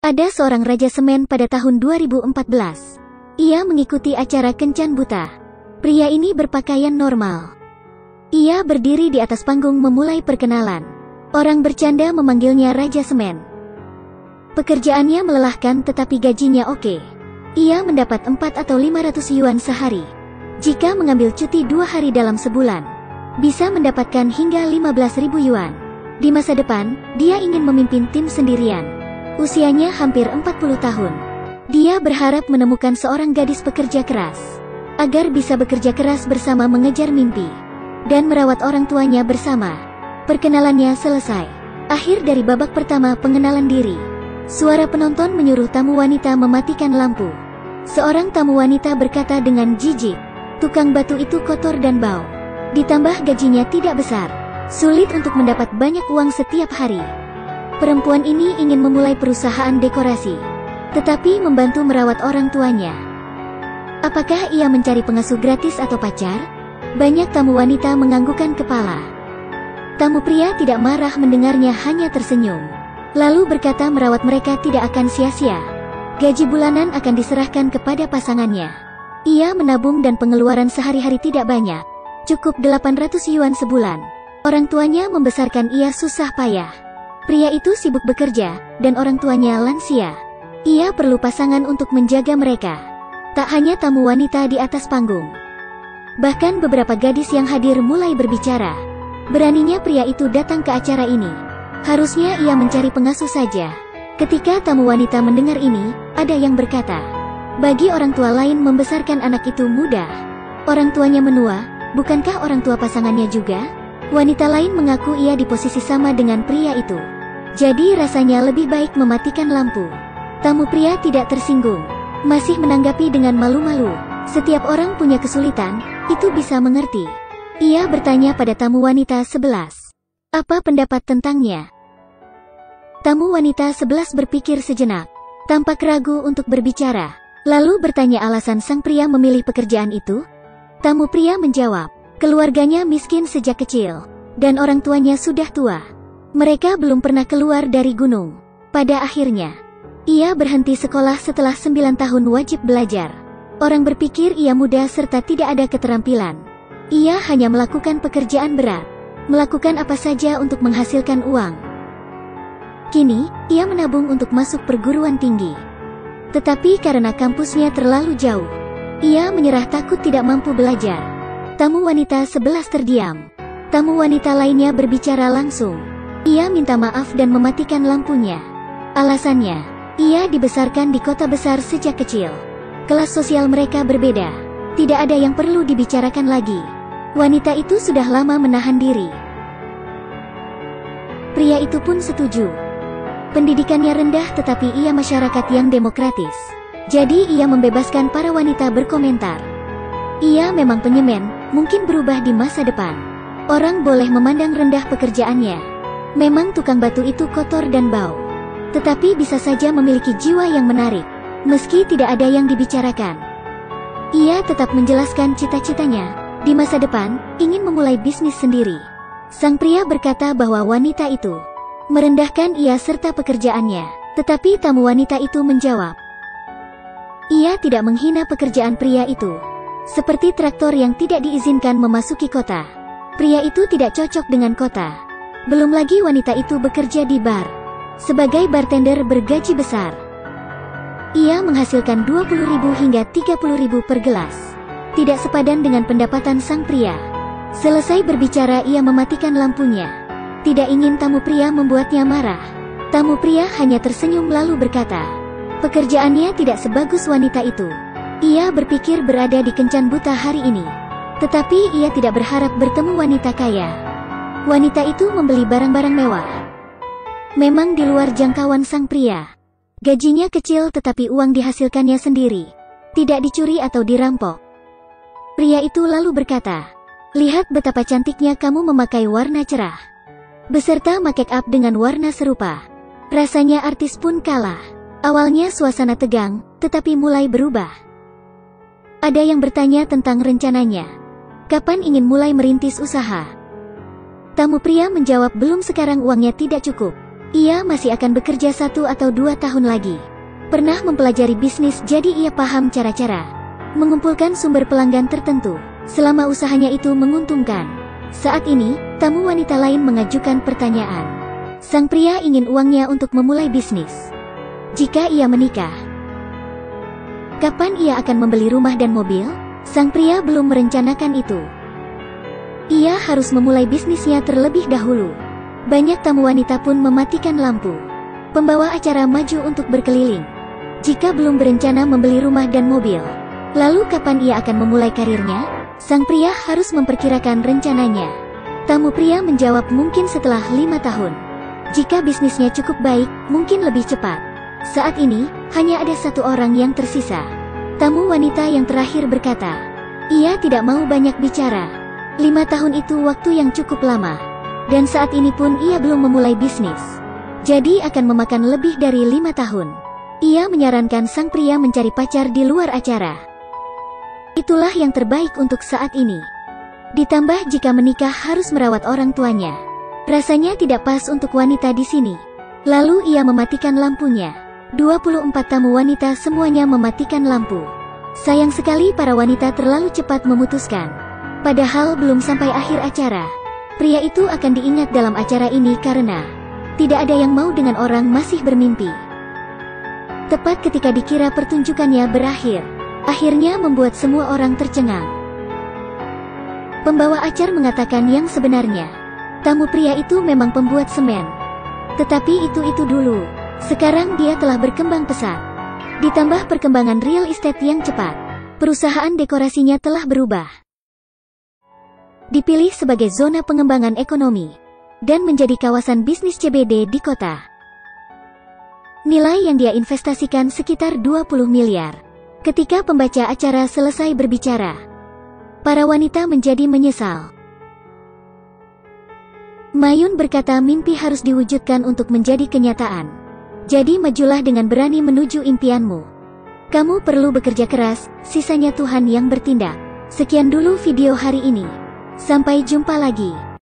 Ada seorang raja semen pada tahun 2014. Ia mengikuti acara kencan buta. Pria ini berpakaian normal. Ia berdiri di atas panggung memulai perkenalan. Orang bercanda memanggilnya Raja Semen. Pekerjaannya melelahkan tetapi gajinya oke. Ia mendapat 4 atau 500 yuan sehari. Jika mengambil cuti 2 hari dalam sebulan, bisa mendapatkan hingga 15.000 yuan. Di masa depan, dia ingin memimpin tim sendirian. Usianya hampir 40 tahun. Dia berharap menemukan seorang gadis pekerja keras, agar bisa bekerja keras bersama mengejar mimpi, dan merawat orang tuanya bersama. Perkenalannya selesai. Akhir dari babak pertama pengenalan diri. Suara penonton menyuruh tamu wanita mematikan lampu. Seorang tamu wanita berkata dengan jijik, "Tukang batu itu kotor dan bau. Ditambah gajinya tidak besar. Sulit untuk mendapat banyak uang setiap hari." Perempuan ini ingin memulai perusahaan dekorasi, tetapi membantu merawat orang tuanya. Apakah ia mencari pengasuh gratis atau pacar? Banyak tamu wanita menganggukkan kepala. Tamu pria tidak marah mendengarnya, hanya tersenyum. Lalu berkata merawat mereka tidak akan sia-sia. Gaji bulanan akan diserahkan kepada pasangannya. Ia menabung dan pengeluaran sehari-hari tidak banyak. Cukup 800 yuan sebulan. Orang tuanya membesarkan ia susah payah. Pria itu sibuk bekerja, dan orang tuanya lansia. Ia perlu pasangan untuk menjaga mereka. Tak hanya tamu wanita di atas panggung, bahkan beberapa gadis yang hadir mulai berbicara. Beraninya pria itu datang ke acara ini. Harusnya ia mencari pengasuh saja. Ketika tamu wanita mendengar ini, ada yang berkata, "Bagi orang tua lain membesarkan anak itu mudah. Orang tuanya menua, bukankah orang tua pasangannya juga?" Wanita lain mengaku ia di posisi sama dengan pria itu. Jadi rasanya lebih baik mematikan lampu. Tamu pria tidak tersinggung, masih menanggapi dengan malu-malu. Setiap orang punya kesulitan, itu bisa mengerti. Ia bertanya pada tamu wanita 11. Apa pendapat tentangnya? Tamu wanita 11 berpikir sejenak, tampak ragu untuk berbicara. Lalu bertanya alasan sang pria memilih pekerjaan itu. Tamu pria menjawab, keluarganya miskin sejak kecil, dan orang tuanya sudah tua. Mereka belum pernah keluar dari gunung. Pada akhirnya, ia berhenti sekolah setelah 9 tahun wajib belajar. Orang berpikir ia muda serta tidak ada keterampilan. Ia hanya melakukan pekerjaan berat, melakukan apa saja untuk menghasilkan uang. Kini, ia menabung untuk masuk perguruan tinggi. Tetapi karena kampusnya terlalu jauh, ia menyerah takut tidak mampu belajar. Tamu wanita 11 terdiam. Tamu wanita lainnya berbicara langsung. Ia minta maaf dan mematikan lampunya. Alasannya, ia dibesarkan di kota besar sejak kecil. Kelas sosial mereka berbeda. Tidak ada yang perlu dibicarakan lagi. Wanita itu sudah lama menahan diri. Pria itu pun setuju. Pendidikannya rendah tetapi ia masyarakat yang demokratis. Jadi ia membebaskan para wanita berkomentar. Ia memang penyemen, mungkin berubah di masa depan. Orang boleh memandang rendah pekerjaannya. Memang tukang batu itu kotor dan bau, tetapi bisa saja memiliki jiwa yang menarik. Meski tidak ada yang dibicarakan, ia tetap menjelaskan cita-citanya. Di masa depan, ingin memulai bisnis sendiri. Sang pria berkata bahwa wanita itu merendahkan ia serta pekerjaannya. Tetapi tamu wanita itu menjawab, ia tidak menghina pekerjaan pria itu. Seperti traktor yang tidak diizinkan memasuki kota. Pria itu tidak cocok dengan kota. Belum lagi wanita itu bekerja di bar sebagai bartender bergaji besar. Ia menghasilkan 20.000 hingga 30.000 per gelas. Tidak sepadan dengan pendapatan sang pria. Selesai berbicara ia mematikan lampunya. Tidak ingin tamu pria membuatnya marah. Tamu pria hanya tersenyum lalu berkata, pekerjaannya tidak sebagus wanita itu. Ia berpikir berada di kencan buta hari ini. Tetapi ia tidak berharap bertemu wanita kaya. Wanita itu membeli barang-barang mewah. Memang di luar jangkauan sang pria. Gajinya kecil tetapi uang dihasilkannya sendiri. Tidak dicuri atau dirampok. Pria itu lalu berkata, lihat betapa cantiknya kamu memakai warna cerah, beserta make up dengan warna serupa. Rasanya artis pun kalah. Awalnya suasana tegang, tetapi mulai berubah. Ada yang bertanya tentang rencananya. Kapan ingin mulai merintis usaha? Tamu pria menjawab belum sekarang uangnya tidak cukup. Ia masih akan bekerja 1 atau 2 tahun lagi. Pernah mempelajari bisnis, jadi ia paham cara-cara mengumpulkan sumber pelanggan tertentu selama usahanya itu menguntungkan. Saat ini, tamu wanita lain mengajukan pertanyaan. Sang pria ingin uangnya untuk memulai bisnis. Jika ia menikah, kapan ia akan membeli rumah dan mobil? Sang pria belum merencanakan itu. Ia harus memulai bisnisnya terlebih dahulu. Banyak tamu wanita pun mematikan lampu. Pembawa acara maju untuk berkeliling. Jika belum berencana membeli rumah dan mobil, lalu kapan ia akan memulai karirnya? Sang pria harus memperkirakan rencananya. Tamu pria menjawab mungkin setelah 5 tahun. Jika bisnisnya cukup baik, mungkin lebih cepat. Saat ini, hanya ada 1 orang yang tersisa. Tamu wanita yang terakhir berkata, ia tidak mau banyak bicara. 5 tahun itu waktu yang cukup lama. Dan saat ini pun ia belum memulai bisnis. Jadi akan memakan lebih dari 5 tahun. Ia menyarankan sang pria mencari pacar di luar acara. Itulah yang terbaik untuk saat ini. Ditambah jika menikah harus merawat orang tuanya. Rasanya tidak pas untuk wanita di sini. Lalu ia mematikan lampunya. 24 tamu wanita semuanya mematikan lampu. Sayang sekali para wanita terlalu cepat memutuskan. Padahal belum sampai akhir acara. Pria itu akan diingat dalam acara ini karena tidak ada yang mau dengan orang masih bermimpi. Tepat ketika dikira pertunjukannya berakhir, akhirnya membuat semua orang tercengang. Pembawa acara mengatakan yang sebenarnya. Tamu pria itu memang pembuat semen. Tetapi itu dulu. Sekarang dia telah berkembang pesat. Ditambah perkembangan real estate yang cepat. Perusahaan dekorasinya telah berubah. Dipilih sebagai zona pengembangan ekonomi. Dan menjadi kawasan bisnis CBD di kota. Nilai yang dia investasikan sekitar 20 miliar. Ketika pembaca acara selesai berbicara, para wanita menjadi menyesal. Mayun berkata mimpi harus diwujudkan untuk menjadi kenyataan. Jadi majulah dengan berani menuju impianmu. Kamu perlu bekerja keras, sisanya Tuhan yang bertindak. Sekian dulu video hari ini. Sampai jumpa lagi.